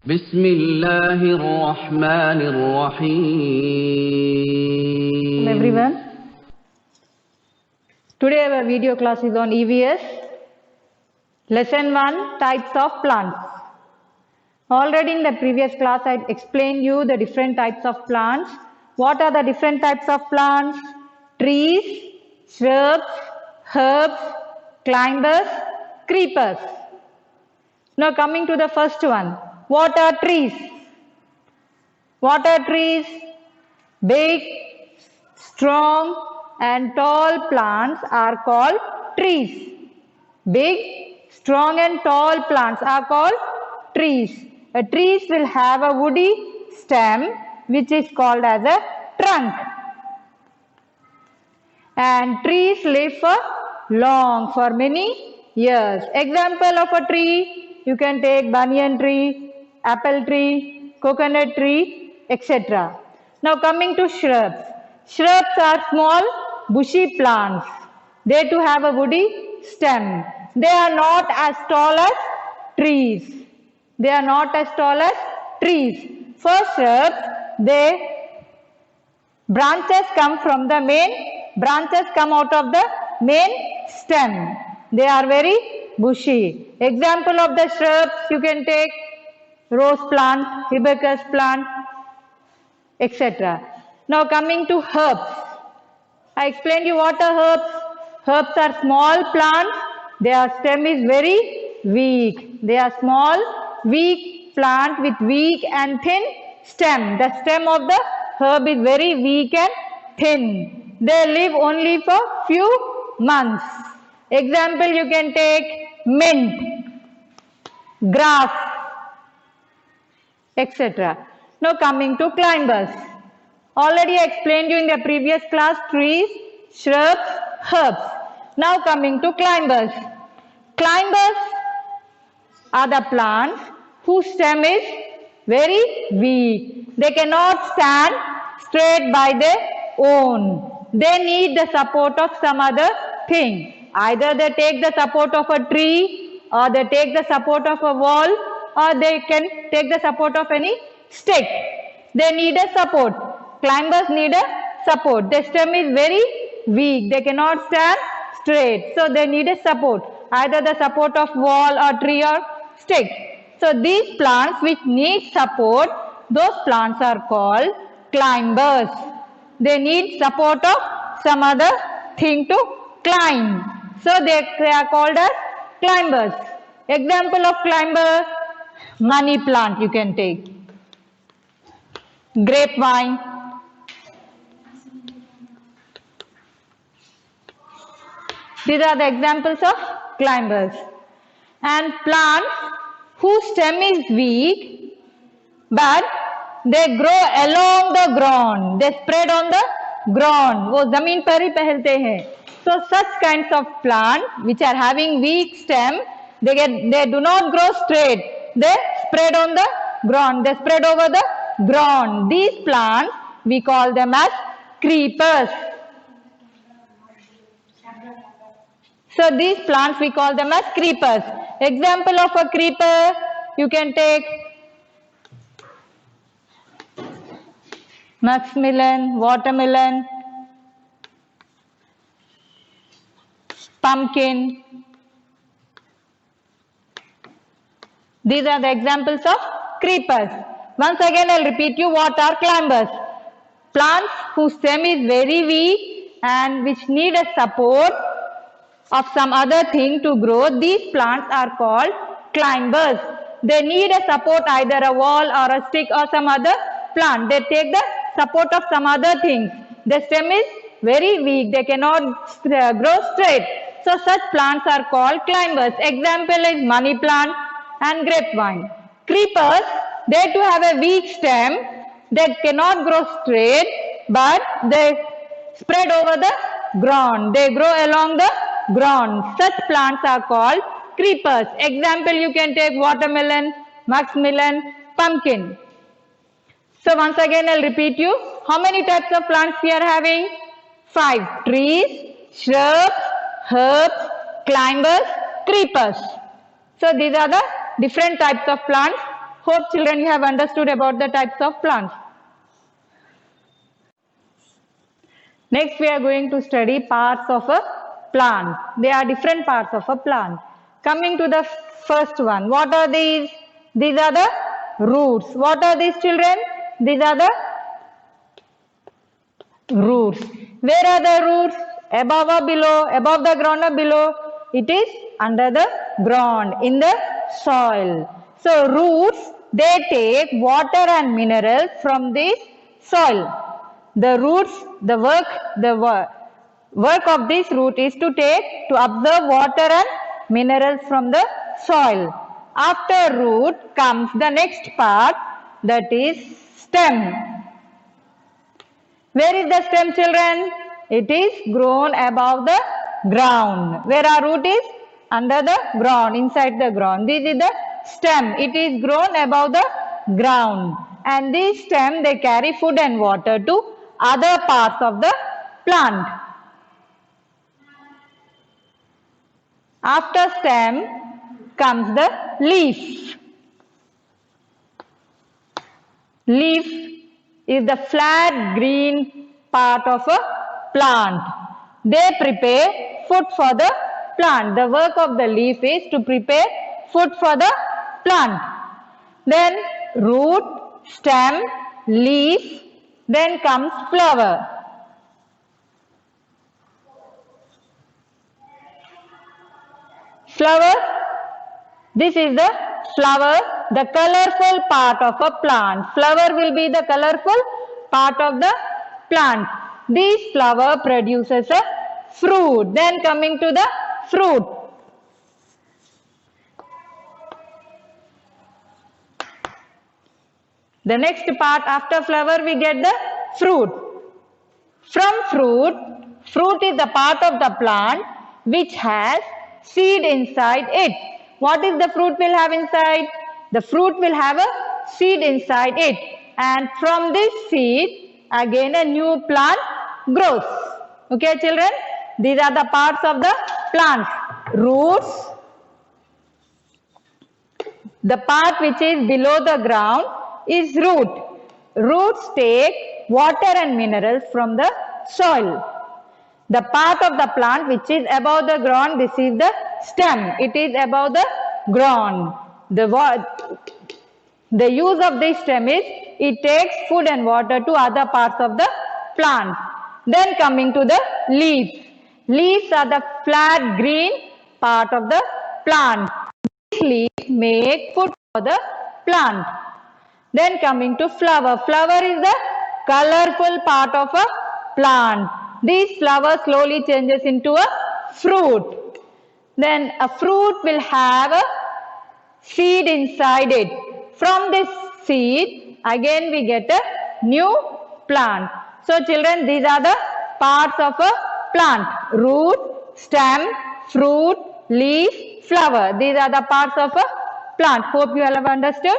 بسم الله الرحمن الرحيم. Everyone, today our video class is on EVS lesson 1 types of plants. Already in the previous class I explained you the different types of plants. What are the different types of plants? Trees, shrubs, herbs, climbers, creepers. Now coming to the first one. What are trees? What are trees? Big, strong and tall plants are called trees. Big, strong and tall plants are called trees. Trees will have a woody stem which is called as a trunk. And trees live for many years. Example of a tree, you can take banyan tree, apple tree, coconut tree, etc. Now coming to shrubs. Shrubs are small bushy plants. They too have a woody stem. They are not as tall as trees. They are not as tall as trees. For shrubs, branches come out of the main stem. They are very bushy. Example of the shrubs, you can take rose plant, hibiscus plant, etc. Now coming to herbs. I explained you what are herbs. Herbs are small plants. Their stem is very weak. They are small, weak plant with weak and thin stem. The stem of the herb is very weak and thin. They live only for few months. Example, you can take mint, grass, etc. Now coming to climbers. Already I explained you in the previous class trees, shrubs, herbs. Now coming to climbers. Climbers are the plants whose stem is very weak. They cannot stand straight by their own. They need the support of some other thing. Either they take the support of a tree, or they take the support of a wall, or they can take the support of any stick. They need a support. Climbers need a support. Their stem is very weak. They cannot stand straight. So they need a support. Either the support of wall or tree or stick. So these plants which need support, those plants are called climbers. They need support of some other thing to climb. So they are called as climbers. Example of climber, money plant you can take. Grapevine. These are the examples of climbers. And plants whose stem is weak, but they grow along the ground. They spread on the ground. वो जमीन पर ही फैलते हैं. So such kinds of plants which are having weak stem, they do not grow straight. They spread on the ground. They spread over the ground. These plants we call them as creepers. So these plants we call them as creepers. Example of a creeper, you can take muskmelon, watermelon, pumpkin. These are the examples of creepers. Once again I will repeat you what are climbers. Plants whose stem is very weak and which need a support of some other thing to grow. These plants are called climbers. They need a support, either a wall or a stick or some other plant. They take the support of some other things. The stem is very weak. They cannot grow straight. So such plants are called climbers. Example is money plant and grapevine. Creepers, they too have a weak stem. They cannot grow straight, but they spread over the ground. They grow along the ground. Such plants are called creepers. Example, you can take watermelon, muskmelon, pumpkin. So once again I'll repeat you. How many types of plants we are having? 5. Trees, shrubs, herbs, climbers, creepers. So these are the different types of plants Hope children you have understood about the types of plants. Next we are going to study parts of a plant. There are different parts of a plant. Coming to the first one, what are these? These are the roots. What are these children? These are the roots. Where are the roots? Above or below? Above the ground or below? It is under the ground, in the soil. So roots, they take water and minerals from the soil. The roots, the work of this root is to absorb water and minerals from the soil. After root comes the next part, that is stem. Where is the stem, children? It is grown above the ground. Where our root is? Under the ground, inside the ground. This is the stem. It is grown above the ground. And this stem, they carry food and water to other parts of the plant. After stem comes the leaf. Leaf is the flat green part of a plant. They prepare food for the plant. The work of the leaf is to prepare food for the plant. Then root, stem, leaf, then comes flower. Flower, this is the flower, the colorful part of a plant. Flower will be the colorful part of the plant. This flower produces a fruit. Then coming to the fruit. The next part after flower we get the fruit. From fruit, fruit is the part of the plant which has seed inside it. What is the fruit will have inside? The fruit will have a seed inside it. And from this seed, again a new plant grows. Okay, children? These are the parts of the plants. Roots, the part which is below the ground is root. Roots take water and minerals from the soil. The part of the plant which is above the ground, this is the stem. It is above the ground. The use of this stem is it takes food and water to other parts of the plant. Then coming to the leaf. Leaves are the flat green part of the plant. These leaves make food for the plant. Then coming to flower. Flower is the colorful part of a plant. This flower slowly changes into a fruit. Then a fruit will have a seed inside it. From this seed, again we get a new plant. So children, these are the parts of a plant. Root, stem, fruit, leaf, flower. These are the parts of a plant. Hope you all have understood.